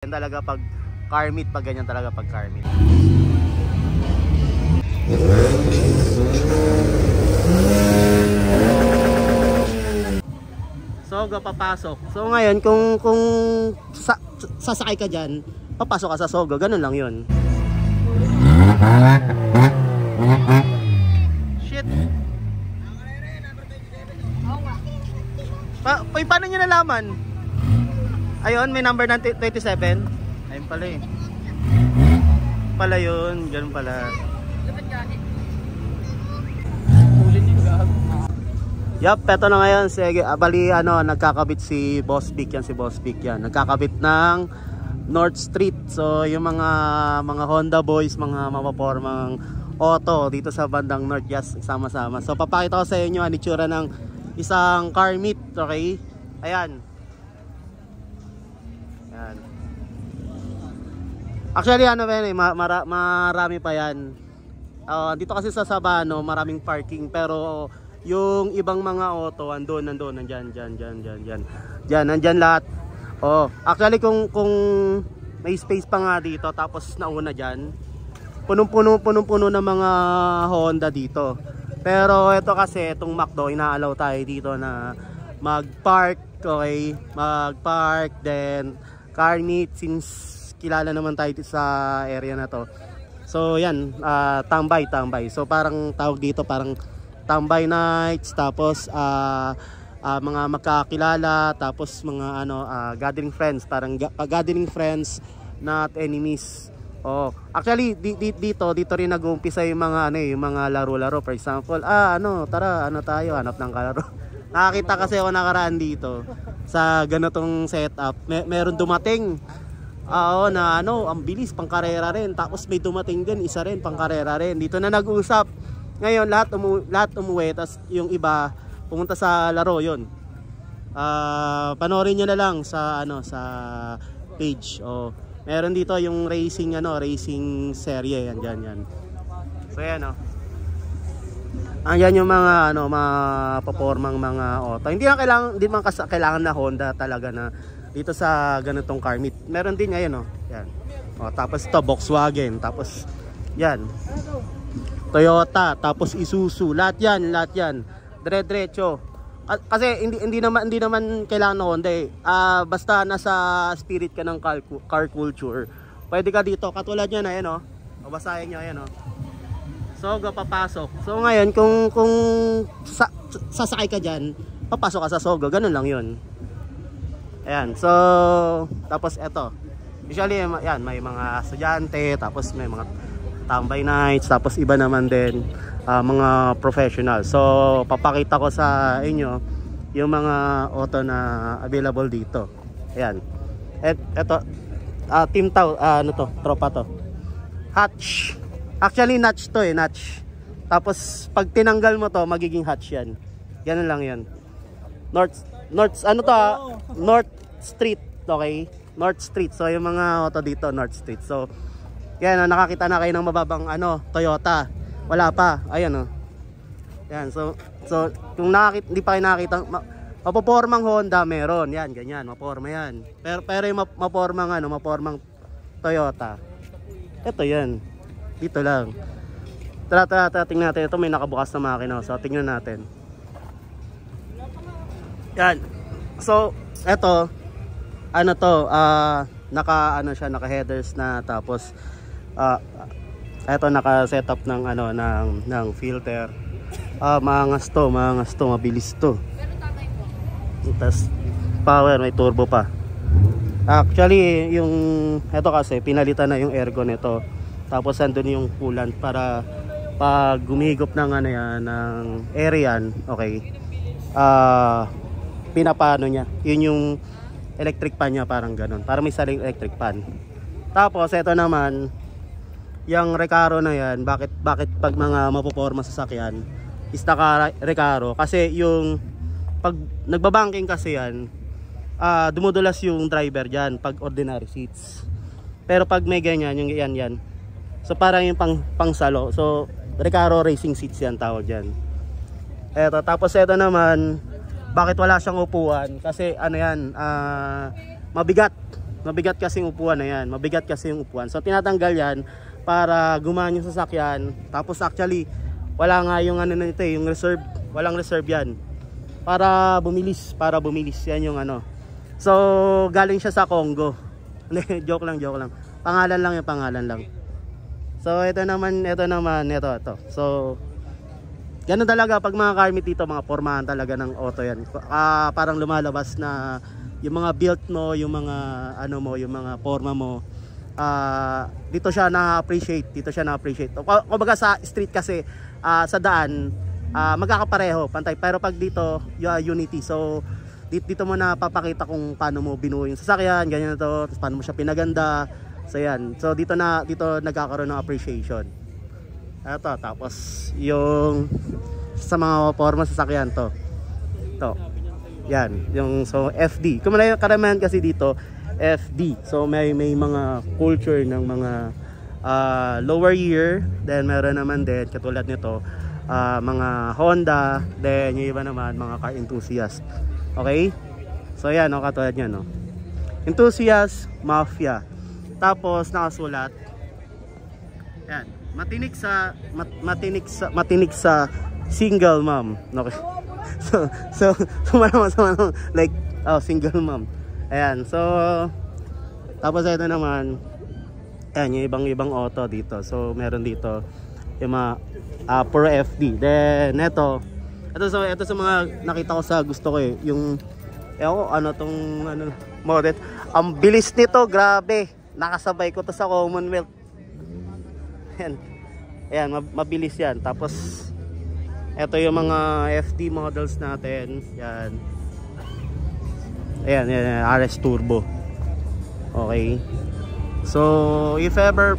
Yan talaga pag car meet, pag ganyan talaga pag car meet. So, papasok. So ngayon, kung sasakay ka dyan, papasok ka sa Sogo, ganun lang yun. Shit. Paano nyo nalaman? Ayun, may number ng 27. Ayun pala eh. Pala yun, ganun pala. Yup, eto na ngayon. Sige, bali nagkakabit si Boss Vic yan, nagkakabit ng North Street. So, yung mga Honda boys, mga mapapormang auto dito sa bandang North, yes, sama-sama. So, papakita ko sa inyo ang itsura ng isang car meet, okay? Ayan. Ayan. Actually, marami pa yan. Dito kasi sa Sabano, maraming parking, pero yung ibang mga auto nandyan lahat. Actually kung may space pa nga dito, tapos nauna dyan, punong-puno ng mga Honda dito. Pero ito kasi, itong McDo, inaalaw tayo dito na mag-park, okay? Mag-park, then car meet, since kilala naman tayo sa area na to. So yan, tambay. So parang tawag dito, parang tambay nights, tapos mga magkakilala, tapos mga gathering friends, parang gathering friends, not enemies. Actually dito rin nag-uumpisa yung mga yung mga laro-laro. For example, tara, tayo, hanap ng kalaro. Nakakita kasi ako nakaraan dito sa ganitong setup. Meron dumating na ang bilis, pang karera rin. Tapos may dumating din, isa rin pang karera rin. Dito na nag-uusap. Ngayon lahat umuwi, tas yung iba pumunta sa laro yon. Panoorin niyo na lang sa sa page. Meron dito yung racing serye yan. So yan Ayan yung mga papormang mga auto. Hindi man kailangan na Honda talaga na dito sa ganitong car meet. Meron din ngayon yan. Tapos ito Volkswagen, tapos yan Toyota, tapos Isuzu, lahat yan. Dire-diretso. Kasi hindi naman kailangan ng Honda eh. Basta nasa spirit ka ng car culture, pwede ka dito. Katulad yan babasahin nyo, ayan So, papasok. So ngayon, kung sasakay ka dyan, papasok ka sa Sogo, ganun lang yun. Ayan, so tapos eto, usually yan, may mga estudyante, tapos may mga tambay nights, tapos iba naman din mga professional. So papakita ko sa inyo yung mga auto na available dito. Ayan, eto team tropa to, hatch. Actually notch to notch. Tapos pag tinanggal mo to, magiging hatch yan. Ganun lang yun. North Street, okay? North Street. So yung mga auto dito, North Street. So yan, nakakita na kayo ng mababang Toyota. Wala pa. Ayan Yan, so kung hindi pa kayo nakakita, mapopormang Honda meron. Yan, ganyan, maporma yan. Pero yung mapormang Toyota. Ito yan. Dito lang. Tara, tingnan natin. Ito may nakabukas na makina. So tingnan natin. Yan. So, eto naka headers na, tapos eto naka-setup ng ng filter. Maangas to, mabilis to. Tapos power, may turbo pa. Actually, yung eto kasi pinalitan na yung aircon nito. Tapos andun yung coolant para pag gumihigop ng ng air yan, okay. Pinapano niya. Yun yung electric pan niya, parang ganun. Para may saling electric pan. Tapos ito naman, yung Recaro na yan, bakit pag mga mapoporma sa sasakyan is naka-Recaro? Kasi yung pag nagbabanking kasi yan, dumudulas yung driver dyan pag ordinary seats. Pero pag may ganyan, yung yan. So parang yung pangsalo. So Recaro racing seats yan tawag dyan. Eto, tapos ito naman, bakit wala siyang upuan? Kasi mabigat. Mabigat kasi yung upuan na yan. Mabigat kasi yung upuan. So tinatanggal yan para gumaan yung sasakyan. Tapos actually, wala nga yung ano nito yung reserve. Walang reserve yan. Para bumilis. Yan yung ano. So galing siya sa Congo. joke lang. Pangalan lang. So ito. So ganun talaga pag mga car meet dito, mga pormahan talaga ng auto yan. Parang lumalabas na yung mga build mo, yung mga ano mo, yung mga forma mo. Dito siya na-appreciate. Kumbaga sa street kasi sa daan magkakapareho, pantay. Pero pag dito, unity. So dito mo na papakita kung paano mo binuo yung sasakyan, ganyan na to, tapos paano mo siya pinaganda. So yan. So dito nagkakaroon ng appreciation. Ito, tapos yung sa mga forma sasakyan to. Yan, yung so FD. Karamihan kasi dito FD. So may mga culture ng mga lower year, then meron naman din katulad nito mga Honda, then yung iba naman mga car enthusiast. Okay? So yan, katulad niyan, no. Enthusiast, mafia. Tapos nakasulat yan, matinik sa single mom. Okay. So like single mom. Ayan. So tapos ito naman ayan, yung ibang auto dito. So meron dito yung mga Pro FD. Then ito sa mga nakita ko sa gusto ko yung model. Ang bilis nito, grabe. Nakasabay ko to sa Commonwealth. Ayan, mabilis yan. Tapos ito yung mga FD models natin. Yan. Ayan, RS Turbo. Okay. So if ever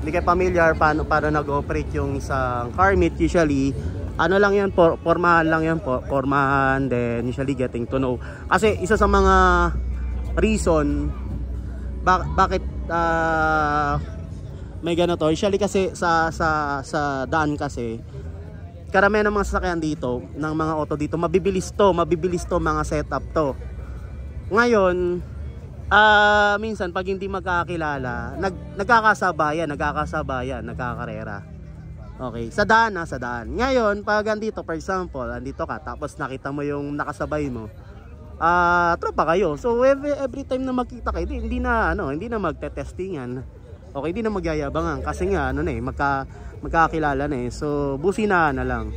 hindi kayo familiar paano nag-operate yung isang car meet, usually ano lang yan, formahan lang yan po. Formahan, then usually getting to know. Kasi isa sa mga reason bakit may ganito, usually kasi sa daan kasi karamihan ng mga sasakyan dito, ng mga auto dito, mabibilis to mga setup to. Ngayon minsan pag hindi magkakilala, nagkakasabayan, nagkakarera. Okay, sa daan. Ngayon pag andito, for example, andito ka tapos nakita mo yung nakasabay mo, tropa kayo. So every time na magkita kayo, hindi na magte-testingan. Okay, hindi na magyayabangan kasi nga magkakilala na eh. So businahan na lang.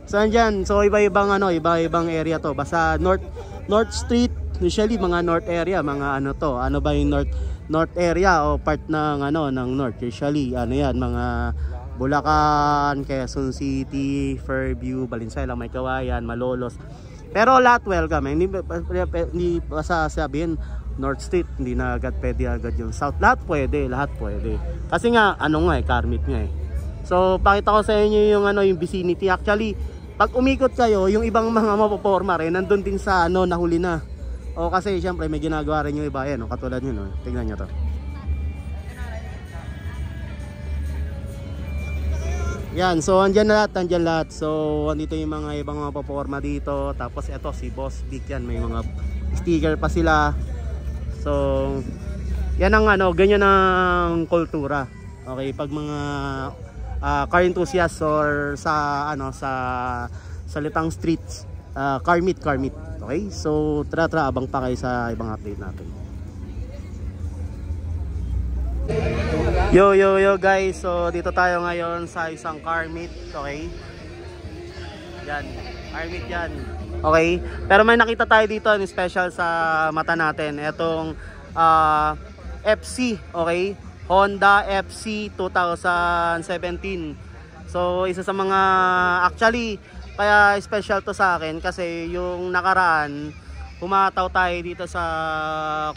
So andyan, so iba-ibang area to. Basta North Street, usually mga North area, mga ano ba yung North area o part ng ng North. Usually yan, mga Bulacan, Quezon City, Fairview, Valenzuela, May Kawayan, Malolos. Pero lahat welcome. Hindi sasabihin North Street, hindi na pwede agad yung South. Lahat pwede. Kasi nga, car meet nga eh. So, pakita ko sa inyo yung yung vicinity. Actually, pag umikot kayo, yung ibang mga mapoporma rin, nandun din sa nahuli na. O kasi, syempre, may ginagawa rin yung iba. Yan, katulad nyo, no? Tignan nyo to. Yan, so andyan lahat. So, andito yung mga ibang mapoporma dito. Tapos, eto, si Boss Dick yan. May mga sticker pa sila. So yan ang ganyan ang kultura. Okay, pag mga car enthusiasts or sa salitang streets, car meet. Okay? So tara abang pa kayo sa ibang update natin. Yo guys, so dito tayo ngayon sa isang car meet. Okay? Yan, car meet yan. Okay, pero may nakita tayo dito ng special sa mata natin. Etong FC, okay? Honda FC 2017. So isa sa mga, actually kaya special to sa akin kasi yung nakaraan humataw tayo dito sa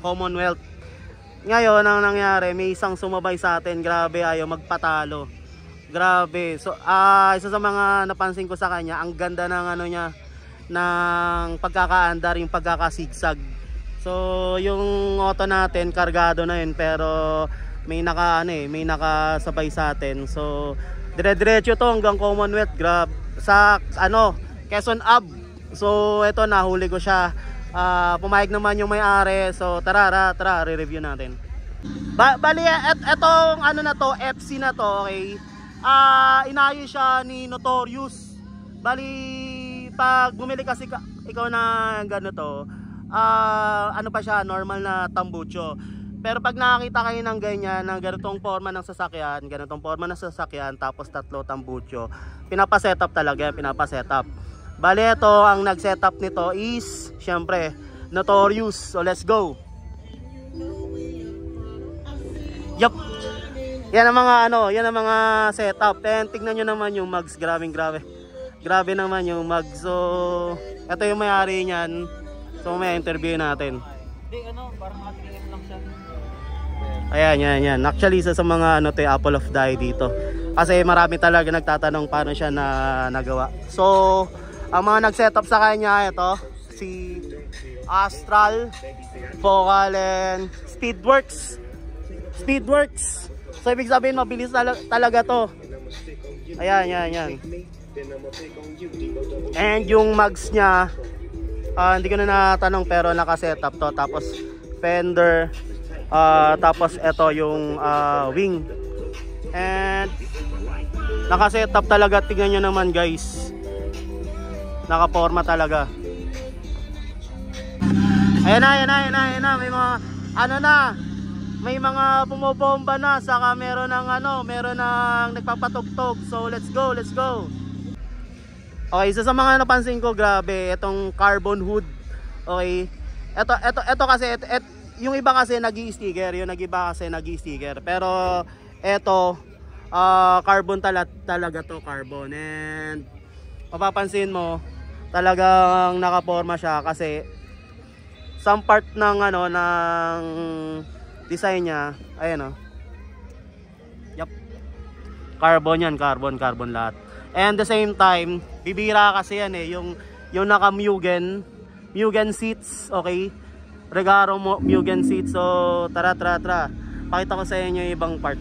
Commonwealth. Ngayon ang nangyari, may isang sumabay sa atin, grabe, ayaw magpatalo. Grabe. So isa sa mga napansin ko sa kanya, ang ganda ng niya, ng pagkakaandar, yung pagkakasigsag. So yung auto natin kargado na yun, pero may nakasabay sa atin. So dire-diretso to hanggang Commonwealth, grab sa Quezon Ave. So ito, nahuli ko siya pumayag naman yung may-ari. So tara, re-review natin. Bali, etong ano na to, FC na to, okay? Inayos siya ni Notorious. Bali, pag bumili kasi ikaw na ganito, ano pa siya, normal na tambucho. Pero pag nakakita kayo ng ganyan, ng ganitong forma ng sasakyan, tapos 3 tambucho, pinapasetup talaga, pinapasetup. Bali, ito, ang nag-setup nito is, syempre, Notorious. So, let's go. Yup. Yan ang mga yan ang mga setup. And tignan nyo naman yung mugs, grabe. Grabe naman yung mugs. So, ito yung may-ari niyan. So, may interview natin. Hindi, parang matigayin lang siya. Ayan. Actually, isa sa mga apple of the eye dito. Kasi marami talaga nagtatanong paano siya nagawa. So, ang mga nag-setup sa kanya, ito, si Astral, Focal, and Speedworks. So, ibig sabihin, mabilis talaga to. Ayan. And yung mugs niya, hindi ko na natanong pero naka-setup to. Tapos, fender. Tapos, ito yung wing. And, naka-setup talaga. Tingnan nyo naman, guys. Naka-forma talaga. Ayan na. May mga, may mga bumobomba na, saka meron ng nagpapatugtog. So let's go. Okay, isa sa mga napansin ko, grabe, itong carbon hood. Okay. Ito kasi yung iba kasi nag-i-sticker, Pero ito carbon talaga to, carbon. And mapapansin mo, talagang nakaporma siya kasi some part ng ng design niya, ayan Yup. Carbon yan, carbon lahat. And the same time, bibira kasi yan yung naka Mugen seats, okay? Regaro Mugen seats. So tara. Pakita ko sa inyo yung ibang part.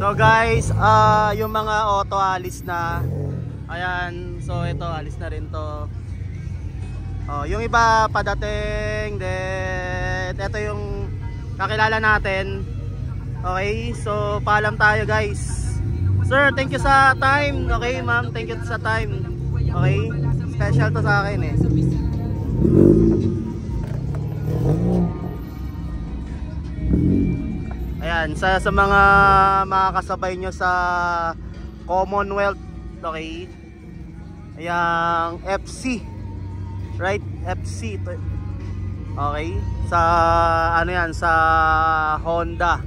So guys, yung mga auto alis na. Ayan, so ito alis na rin to. Yung iba padating, then ito yung kakilala natin. Okay, so paalam tayo guys. Sir, thank you sa time. Okay ma'am, thank you sa time. Okay, special to sa akin eh. Ayan, sa mga makakasabay nyo sa Commonwealth, okay? Ayan, FC. Right? FC. Okay? Sa, sa Honda.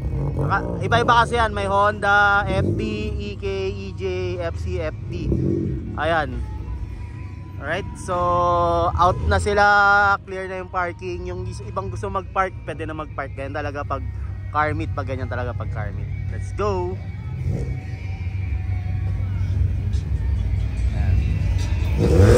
Iba-iba kasi yan. May Honda, FD, EK, EJ, FC, FD. Ayan. Alright, so out na sila. Clear na yung parking. Yung ibang gusto mag-park, pwede na mag-park. Ganyan talaga pag car meet, pag ganyan talaga pag car meet. Let's go. Ayan.